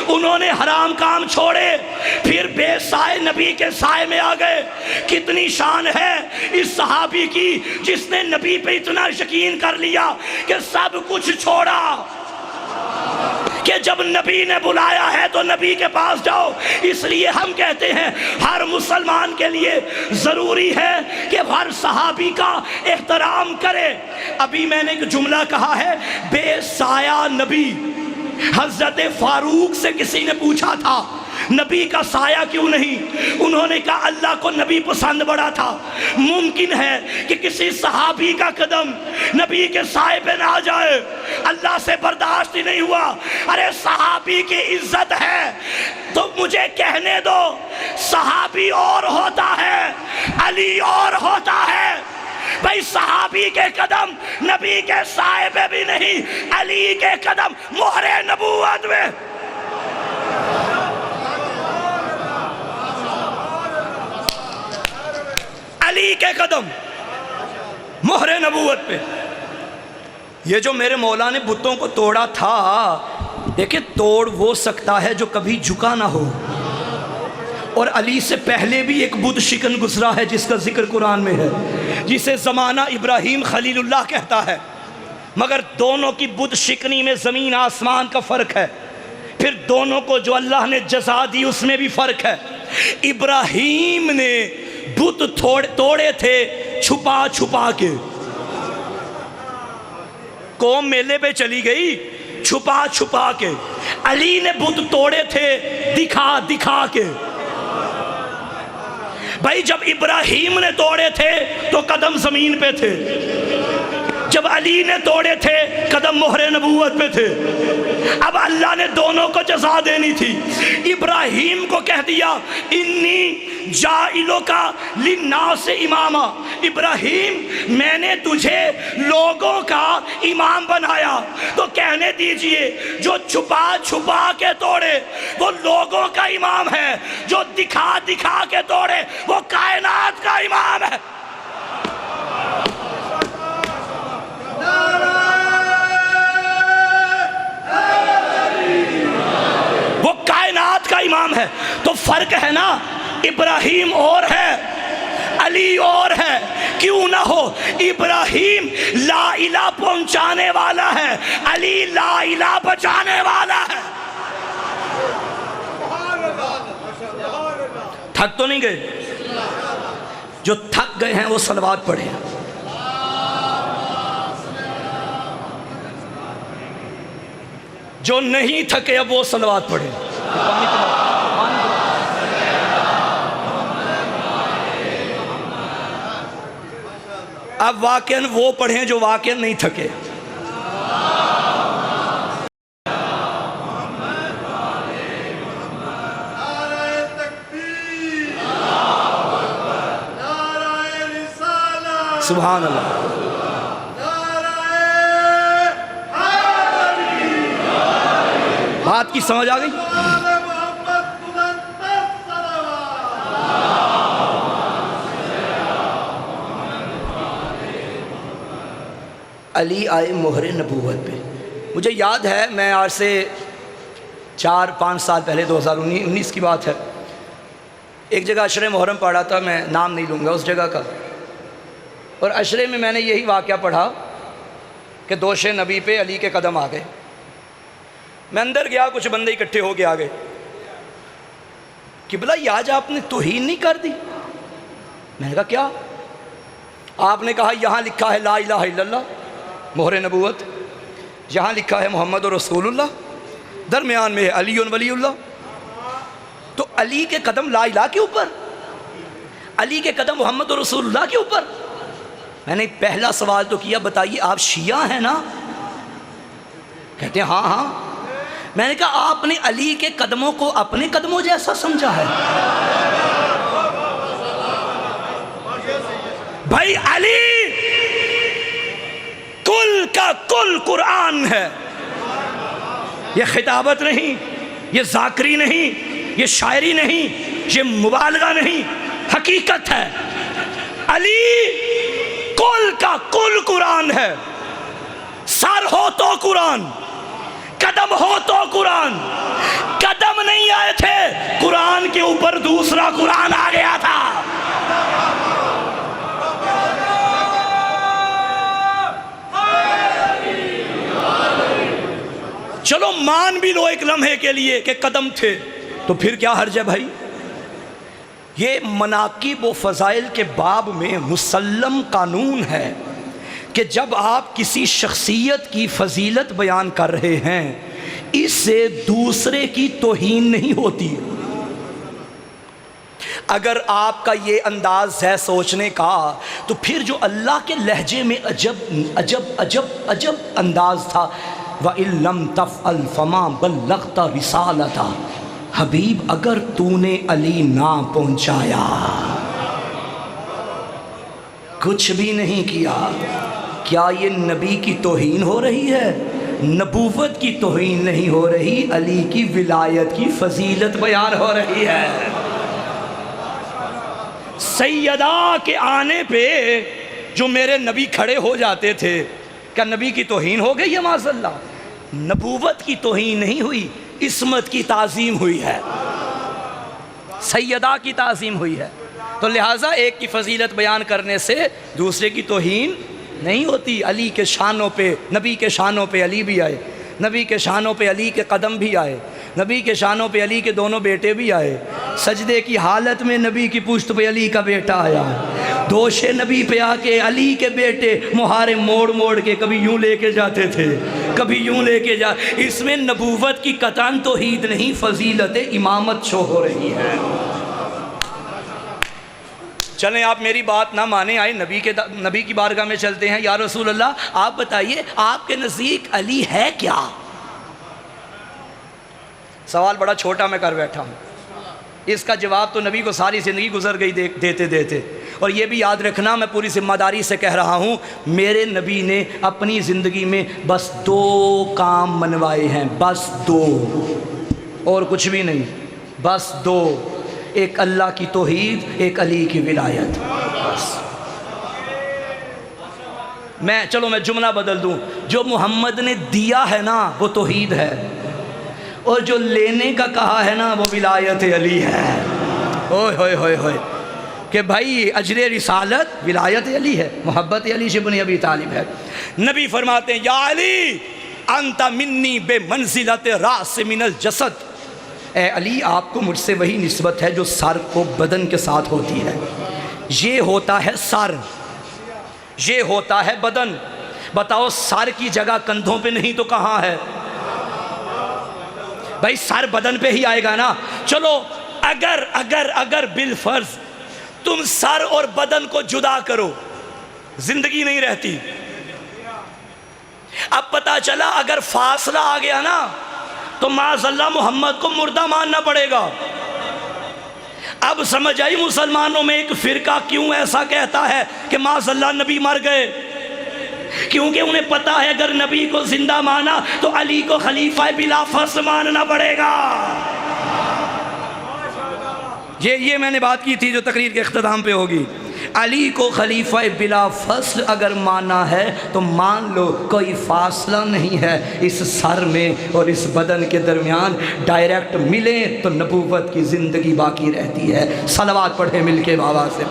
انہوں نے حرام کام چھوڑے، پھر بے سائے نبی کے سائے میں آ گئے. کتنی شان ہے اس صحابی کی جس نے نبی پہ اتنا یقین کر لیا کہ سب کچھ چھوڑا، کہ جب نبی نے بلایا ہے تو نبی کے پاس جاؤ. اس لیے ہم کہتے ہیں ہر مسلمان کے لیے ضروری ہے کہ ہر صحابی کا احترام کرے. ابھی میں نے ایک جملہ کہا ہے بے سایہ نبی. حضرت فاروق سے کسی نے پوچھا تھا نبی کا سایہ کیوں نہیں؟ انہوں نے کہا اللہ کو نبی پسند بڑا تھا. ممکن ہے کہ کسی صحابی کا قدم نبی کے سائے پہ نہ جائے، اللہ سے برداشت ہی نہیں ہوا. ارے صحابی کی عزت ہے تو مجھے کہنے دو، صحابی اور ہوتا ہے، علی اور ہوتا ہے. بھئی صحابی کے قدم نبی کے سائے پہ بھی نہیں، علی کے قدم مہر نبوت میں. علی کے قدم مہر نبوت پہ. یہ جو میرے مولا نے بتوں کو توڑا تھا، دیکھیں توڑ وہ سکتا ہے جو کبھی جھکا نہ ہو. اور علی سے پہلے بھی ایک بت شکن گزرا ہے جس کا ذکر قرآن میں ہے، جسے زمانہ ابراہیم خلیل اللہ کہتا ہے. مگر دونوں کی بت شکنی میں زمین آسمان کا فرق ہے. پھر دونوں کو جو اللہ نے جزا دی اس میں بھی فرق ہے. ابراہیم نے بت توڑے تھے چھپا چھپا کے. قوم میلے پہ چلی گئی چھپا چھپا کے. علی نے بت توڑے تھے دکھا دکھا کے. بھائی جب ابراہیم نے توڑے تھے تو قدم زمین پہ تھے، جب علی نے توڑے تھے قدم مہر نبوت پہ تھے. اب اللہ نے دونوں کو جزا دینی تھی. ابراہیم کو کہہ دیا انی جائلو کا للناس اماما. ابراہیم میں نے تجھے لوگوں کا امام بنایا، تو کہنے دیجئے جو چھپا چھپا کے توڑے وہ لوگوں کا امام ہے، جو دکھا دکھا کے توڑے وہ کائنات کا امام ہے. وہ کائنات کا امام ہے. تو فرق ہے نا، ابراہیم اور ہے علی اور ہے. کیوں نہ ہو، ابراہیم لا الہ پہنچانے والا ہے، علی لا الہ بچانے والا ہے. تھک تو نہیں گئے؟ جو تھک گئے ہیں وہ صلوات پڑھیں، جو نہیں تھکے اب وہ صلوات پڑھیں۔ اب واقعاً وہ پڑھیں جو واقعاً نہیں تھکے۔ سبحان اللہ۔ بات کی سمجھ آ گئی؟ علی آئے مہر نبوت پہ۔ مجھے یاد ہے میں آج سے 4-5 سال پہلے 2019 کی بات ہے، ایک جگہ عشرے محرم پڑھا تھا، میں نام نہیں لوں گا اس جگہ کا، اور عشرے میں نے یہی واقعہ پڑھا کہ دوش نبی پہ علی کے قدم آ گئے۔ میں اندر گیا، کچھ بندے اکٹھے ہو کے آ گئے، قبلہ یہ آج آپ نے توہین نہیں کر دی؟ میں نے کہا کیا؟ آپ نے کہا یہاں لکھا ہے لا الہ الا اللہ مہر نبوت، یہاں لکھا ہے محمد رسول اللہ، درمیان میں ہے علی ولی اللہ، تو علی کے قدم لا الہ کے اوپر، علی کے قدم محمد رسول اللہ کے اوپر۔ میں نے پہلا سوال تو کیا بتائیے آپ شیعہ ہیں نا؟ کہتے ہیں ہاں ہاں۔ میں نے کہا آپ نے علی کے قدموں کو اپنے قدموں جیسا سمجھا ہے؟ بھائی علی کل کا کل قرآن ہے، یہ خطابت نہیں، یہ ذاکری نہیں، یہ شاعری نہیں، یہ مبالغہ نہیں، حقیقت ہے۔ علی کل کا کل قرآن ہے، سر ہو تو قرآن، قدم ہو تو قرآن۔ قدم نہیں آئے تھے، قرآن کے اوپر دوسرا قرآن آ گیا تھا۔ چلو مان بھی لو ایک لمحے کے لیے کہ قدم تھے، تو پھر کیا حرج ہے بھائی؟ یہ مناقب و فضائل کے باب میں مسلم قانون ہے کہ جب آپ کسی شخصیت کی فضیلت بیان کر رہے ہیں، اس سے دوسرے کی توہین نہیں ہوتی۔ اگر آپ کا یہ انداز ہے سوچنے کا، تو پھر جو اللہ کے لہجے میں عجب عجب عجب عجب انداز تھا، وَإِن لَمْ تَفْعَلْ فَمَا بَلَّغْتَ رِسَالَتَهُ، حبیب اگر تو نے علی نہ پہنچایا، کچھ بھی نہیں کیا، کیا یہ نبی کی توہین ہو رہی ہے؟ نبوت کی توہین نہیں ہو رہی، علی کی ولایت کی فضیلت بیان ہو رہی ہے۔ سیدہ کے آنے پہ جو میرے نبی کھڑے ہو جاتے تھے، کیا نبی کی توہین ہو گئی ہے؟ معاذ اللہ، نبوت کی توہین نہیں ہوئی، عصمت کی تعظیم ہوئی ہے، سیدہ کی تعظیم ہوئی ہے۔ تو لہٰذا ایک کی فضیلت بیان کرنے سے دوسرے کی توہین نہیں ہوتی۔ علی کے شانوں پہ، نبی کے شانوں پہ علی بھی آئے، نبی کے شانوں پہ علی کے قدم بھی آئے، نبی کے شانوں پہ علی کے دونوں بیٹے بھی آئے، سجدے کی حالت میں نبی کی پشت پہ علی کا بیٹا آیا، دوش نبی پہ آ کے علی کے بیٹے مہارے موڑ موڑ کے کبھی یوں لے کے جاتے تھے، کبھی یوں لے کے جا۔ اس میں نبوت کی قطعاً توحید نہیں، فضیلت امامت شو ہو رہی ہے۔ چلیں آپ میری بات نہ مانیں، آئے نبی کی بارگاہ میں چلتے ہیں۔ یا رسول اللہ آپ بتائیے آپ کے نزدیک علی ہے کیا؟ سوال بڑا چھوٹا میں کر بیٹھا ہوں، اس کا جواب تو نبی کو ساری زندگی گزر گئی دیتے دیتے۔ اور یہ بھی یاد رکھنا، میں پوری ذمہ داری سے کہہ رہا ہوں، میرے نبی نے اپنی زندگی میں بس 2 کام منوائے ہیں، بس 2، اور کچھ بھی نہیں، بس 2، ایک اللہ کی توحید، ایک علی کی ولایت۔ بس چلو میں جملہ بدل دوں، جو محمد نے دیا ہے نا وہ توحید ہے، اور جو لینے کا کہا ہے نا وہ ولایت علی ہے۔ اوئے ہوئے ہوئے ہوئے، کہ بھائی اجر رسالت ولایت علی ہے، محبت علی سے بن ابی طالب ہے۔ نبی فرماتے ہیں یا علی انت منی بے منزلت راس من الجسد، اے علی آپ کو مجھ سے وہی نسبت ہے جو سر کو بدن کے ساتھ ہوتی ہے. یہ ہوتا ہے سر، یہ ہوتا ہے بدن. بتاؤ سر کی جگہ کندھوں پہ نہیں تو کہاں ہے؟ بھائی سر بدن پہ ہی آئے گا نا. چلو اگر بالفرض تم سر اور بدن کو جدا کرو زندگی نہیں رہتی. اب پتا چلا اگر فاصلہ آ گیا نا تو معاذ اللہ محمد کو مردہ ماننا پڑے گا. اب سمجھ آئی مسلمانوں میں ایک فرقہ کیوں ایسا کہتا ہے کہ معاذ اللہ نبی مر گئے؟ کیونکہ انہیں پتا ہے اگر نبی کو زندہ مانا تو علی کو خلیفہ بلا فصل ماننا پڑے گا. یہ میں نے بات کی تھی جو تقریر کے اختتام پہ ہوگی. علی کو خلیفہ بلا فصل اگر مانا ہے تو مان لو کوئی فاصلہ نہیں ہے اس سر میں اور اس بدن کے درمیان. ڈائریکٹ ملیں تو نبوت کی زندگی باقی رہتی ہے. صلوات پڑھیں مل کے بابا سے.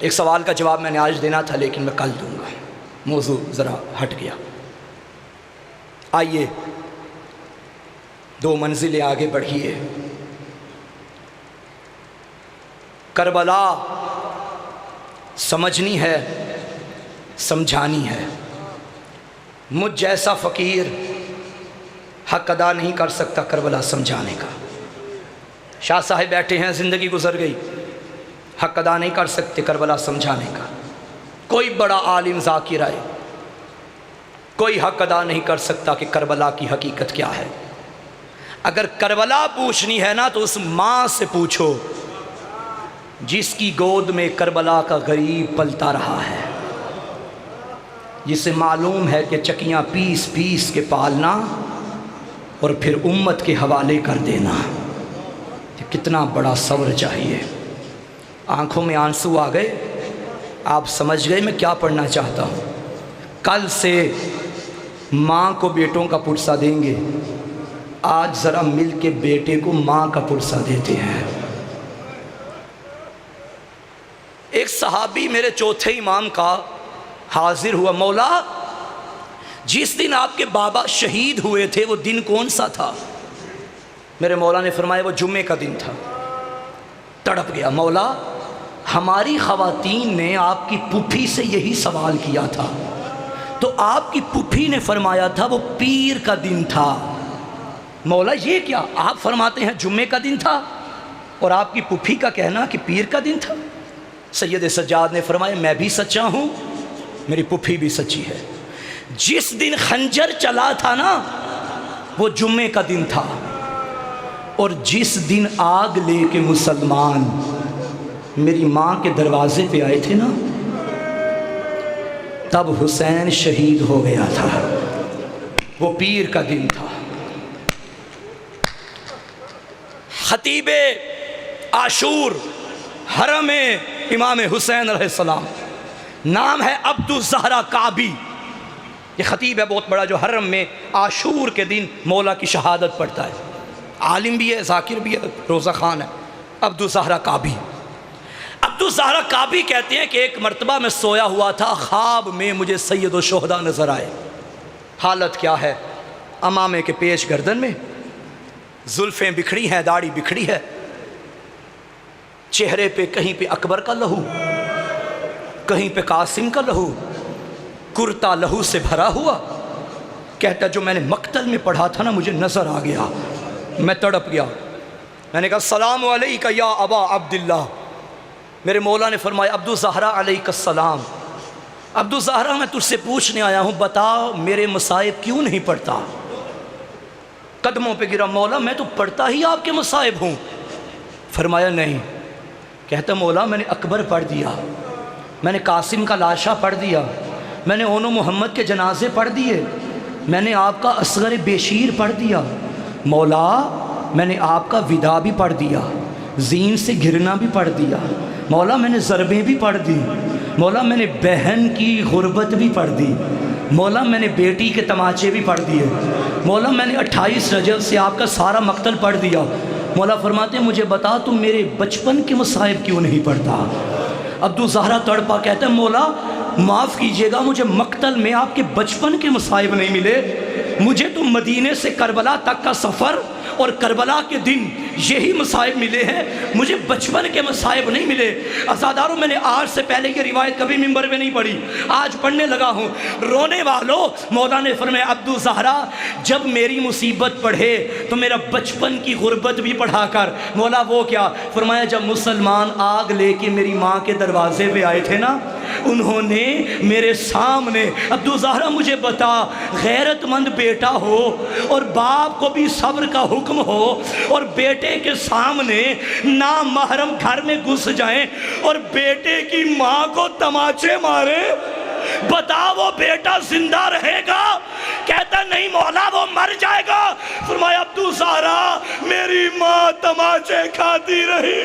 ایک سوال کا جواب میں نے آج دینا تھا لیکن میں کل دوں گا، موضوع ذرا ہٹ گیا. آئیے 2 منزلیں آگے بڑھیے. کربلا سمجھنی ہے، سمجھانی ہے. مجھ جیسا فقیر حق ادا نہیں کر سکتا کربلا سمجھانے کا. شاہ صاحب بیٹھے ہیں، زندگی گزر گئی، حق ادا نہیں کر سکتے کربلا سمجھانے کا. کوئی بڑا عالم ذاکر آئے، کوئی حق ادا نہیں کر سکتا کہ کربلا کی حقیقت کیا ہے. اگر کربلا پوچھنی ہے نا تو اس ماں سے پوچھو جس کی گود میں کربلا کا غریب پلتا رہا ہے، جسے معلوم ہے کہ چکیاں پیس پیس کے پالنا اور پھر امت کے حوالے کر دینا کتنا بڑا صبر چاہیے. آنکھوں میں آنسو آ گئے، آپ سمجھ گئے میں کیا پڑھنا چاہتا ہوں. کل سے ماں کو بیٹوں کا پرسہ دیں گے، آج ذرا مل کے بیٹے کو ماں کا پرسہ دیتے ہیں. ایک صحابی میرے چوتھے امام کا حاضر ہوا، مولا جس دن آپ کے بابا شہید ہوئے تھے وہ دن کون سا تھا؟ میرے مولا نے فرمایا وہ جمعے کا دن تھا. تڑپ گیا، مولا ہماری خواتین نے آپ کی پھوپھی سے یہی سوال کیا تھا تو آپ کی پھوپھی نے فرمایا تھا وہ پیر کا دن تھا. مولا یہ کیا؟ آپ فرماتے ہیں جمعے کا دن تھا اور آپ کی پھوپھی کا کہنا کہ پیر کا دن تھا. سید سجاد نے فرمایا میں بھی سچا ہوں، میری پھوپھی بھی سچی ہے. جس دن خنجر چلا تھا نا وہ جمعے کا دن تھا، اور جس دن آگ لے کے مسلمان میری ماں کے دروازے پہ آئے تھے نا تب حسین شہید ہو گیا تھا، وہ پیر کا دن تھا. خطیب عاشور حرم امام حسین علیہ السلام، نام ہے عبد الزہرا کعبی. یہ خطیب ہے بہت بڑا جو حرم میں عاشور کے دن مولا کی شہادت پڑھتا ہے. عالم بھی ہے، ذاکر بھی ہے، روزہ خان ہے. عبد الزہرا کعبی. عبد الزہرا کعبی کہتے ہیں کہ ایک مرتبہ میں سویا ہوا تھا، خواب میں مجھے سید الشہداء نظر آئے. حالت کیا ہے؟ امامے کے پیش گردن میں زلفیں بکھڑی ہیں، داڑھی بکھڑی ہے، چہرے پہ کہیں پہ اکبر کا لہو، کہیں پہ قاسم کا لہو، کرتا لہو سے بھرا ہوا. کہتا جو میں نے مقتل میں پڑھا تھا نا مجھے نظر آ گیا، میں تڑپ گیا. میں نے کہا السلام علیکہ یا ابا عبداللہ. میرے مولا نے فرمایا عبد الزہرا علیکہ السلام. عبد الزہرا میں تجھ سے پوچھنے آیا ہوں بتا میرے مصائب کیوں نہیں پڑھتا؟ قدموں پہ گرا، مولا میں تو پڑھتا ہی آپ کے مصائب ہوں. فرمایا نہیں. کہتا مولا میں نے اکبر پڑھ دیا، میں نے قاسم کا لاشا پڑھ دیا، میں نے اونو محمد کے جنازے پڑھ دیے، میں نے آپ کا اصغر بیشیر پڑھ دیا. مولا میں نے آپ کا وداع بھی پڑھ دیا، زین سے گرنا بھی پڑھ دیا. مولا میں نے ضربیں بھی پڑھ دی. مولا میں نے بہن کی غربت بھی پڑھ دی. مولا میں نے بیٹی کے تماچے بھی پڑھ دیے. مولا میں نے 28 رجب سے آپ کا سارا مقتل پڑھ دیا. مولا فرماتے ہیں مجھے بتا تم میرے بچپن کے مصائب کیوں نہیں پڑھتا؟ عبد الزہرا تڑپا، کہتا ہے مولا معاف کیجئے گا مجھے مقتل میں آپ کے بچپن کے مصائب نہیں ملے، مجھے تو مدینے سے کربلا تک کا سفر اور کربلا کے دن یہی مصائب ملے ہیں، مجھے بچپن کے مصائب نہیں ملے۔ عزاداروں میں نے آج سے پہلے یہ روایت کبھی منبر میں نہیں پڑھی، آج پڑھنے لگا ہوں۔ رونے والوں، مولا نے فرمایا عبدو زہرا جب میری مصیبت پڑھے تو میرا بچپن کی غربت بھی پڑھا کر۔ مولا وہ کیا؟ فرمایا جب مسلمان آگ لے کے میری ماں کے دروازے پہ آئے تھے نا، انہوں نے میرے سامنے، عبدو زہرا مجھے بتا، غیرت مند بیٹا ہو اور باپ کو بھی صبر کا حکم ہو اور بیٹے کے سامنے نامحرم گھر میں گھس جائیں اور بیٹے کی ماں کو تماچے مارے، بتا وہ بیٹا زندہ رہے گا؟ کہتا نہیں مولا وہ مر جائے گا۔ فرمایا عبدو زہرا میری ماں تماچے کھاتی رہی۔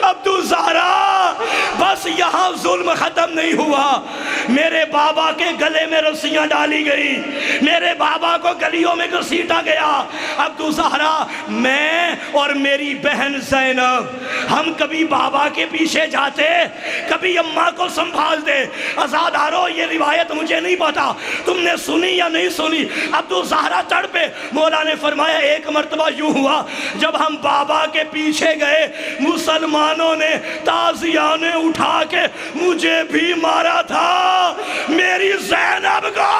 عبدو زہرا بس یہاں ظلم ختم نہیں ہوا، میرے بابا کے گلے میں رسیاں ڈالی گئی، میرے بابا کو گلیوں میں گھسیٹا گیا۔ عبدو زہرا میں اور میری بہن زینب ہم کبھی بابا کے پیچھے جاتے، کبھی اماں کو سنبھالتے۔ عزادارو یہ روایت مجھے نہیں پتا تم نے سنی یا نہیں سنی۔ عبدو زہرا چڑھ پہ، مولا نے فرمایا ایک مرتبہ یوں ہوا جب ہم بابا کے پیچھے گئے، مسلمانوں نے تازیانے اٹھا کے مجھے بھی مارا تھا، میری زینب کو۔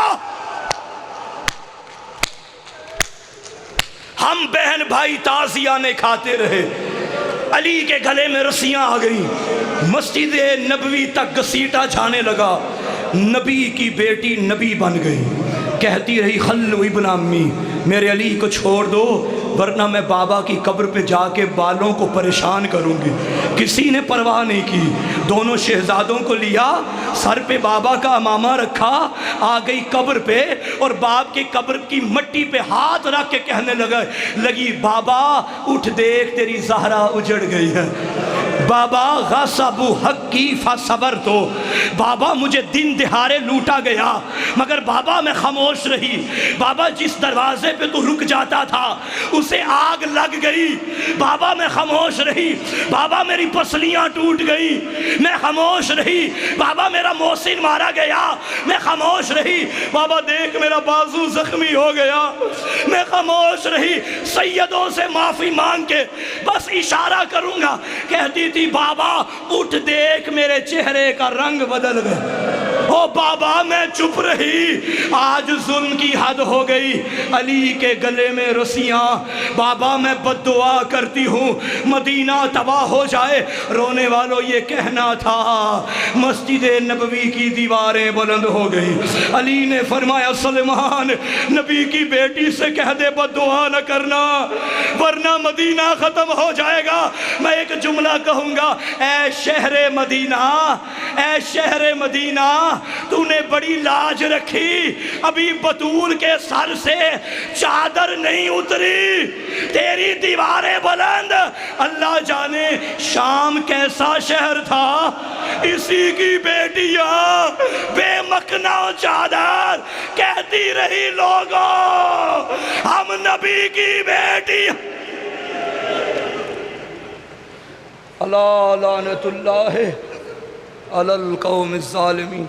ہم بہن بھائی تازیانے کھاتے رہے، علی کے گلے میں رسیاں آ گئیں، مسجد نبوی تک گھسیٹا جانے لگا، نبی کی بیٹی نبی بن گئی، کہتی رہی خلو ابن امی میرے علی کو چھوڑ دو ورنہ میں بابا کی قبر پہ جا کے بالوں کو پریشان کروں گی۔ کسی نے پرواہ نہیں کی، دونوں شہزادوں کو لیا، سر پہ بابا کا امامہ رکھا، آ گئی قبر پہ اور باپ کی قبر کی مٹی پہ ہاتھ رکھ کے کہنے لگی بابا اٹھ دیکھ تیری زہرا اجڑ گئی ہے، بابا غصبو حقی فصبر تو، بابا مجھے دن دہارے لوٹا گیا مگر بابا میں خاموش رہی، بابا جس دروازے پہ تو رک جاتا تھا اسے آگ لگ گئی، بابا میں خاموش رہی، بابا میری پسلیاں ٹوٹ گئی، میں خاموش رہی، بابا میرا محسن مارا گیا، میں خاموش رہی، بابا دیکھ میرا بازو زخمی ہو گیا، میں خاموش رہی، سیدوں سے معافی مانگ کے بس اشارہ کروں گا، کہتی تھی بابا اٹھ دیکھ میرے چہرے کا رنگ بدل گیا۔ او بابا میں چپ رہی، آج ظلم کی حد ہو گئی، علی کے گلے میں رسیاں، بابا میں بد دعا کرتی ہوں مدینہ تباہ ہو جائے۔ رونے والوں یہ کہنا تھا، مسجد نبوی کی دیواریں بلند ہو گئی، علی نے فرمایا سلمان نبی کی بیٹی سے کہہ دے بد دعا نہ کرنا ورنہ مدینہ ختم ہو جائے گا۔ میں ایک جملہ کہوں گا، اے شہر مدینہ، اے شہر مدینہ تو نے بڑی لاج رکھی، ابھی بطول کے سر سے چادر نہیں اتری، تیری دیواریں بلند، اللہ جانے شام کیسا شہر تھا، اسی کی بیٹیاں بے مکنا چادر کہتی رہی لوگوں ہم نبی کی بیٹی۔ اللہ لعنت اللہ علی القوم الظالمین۔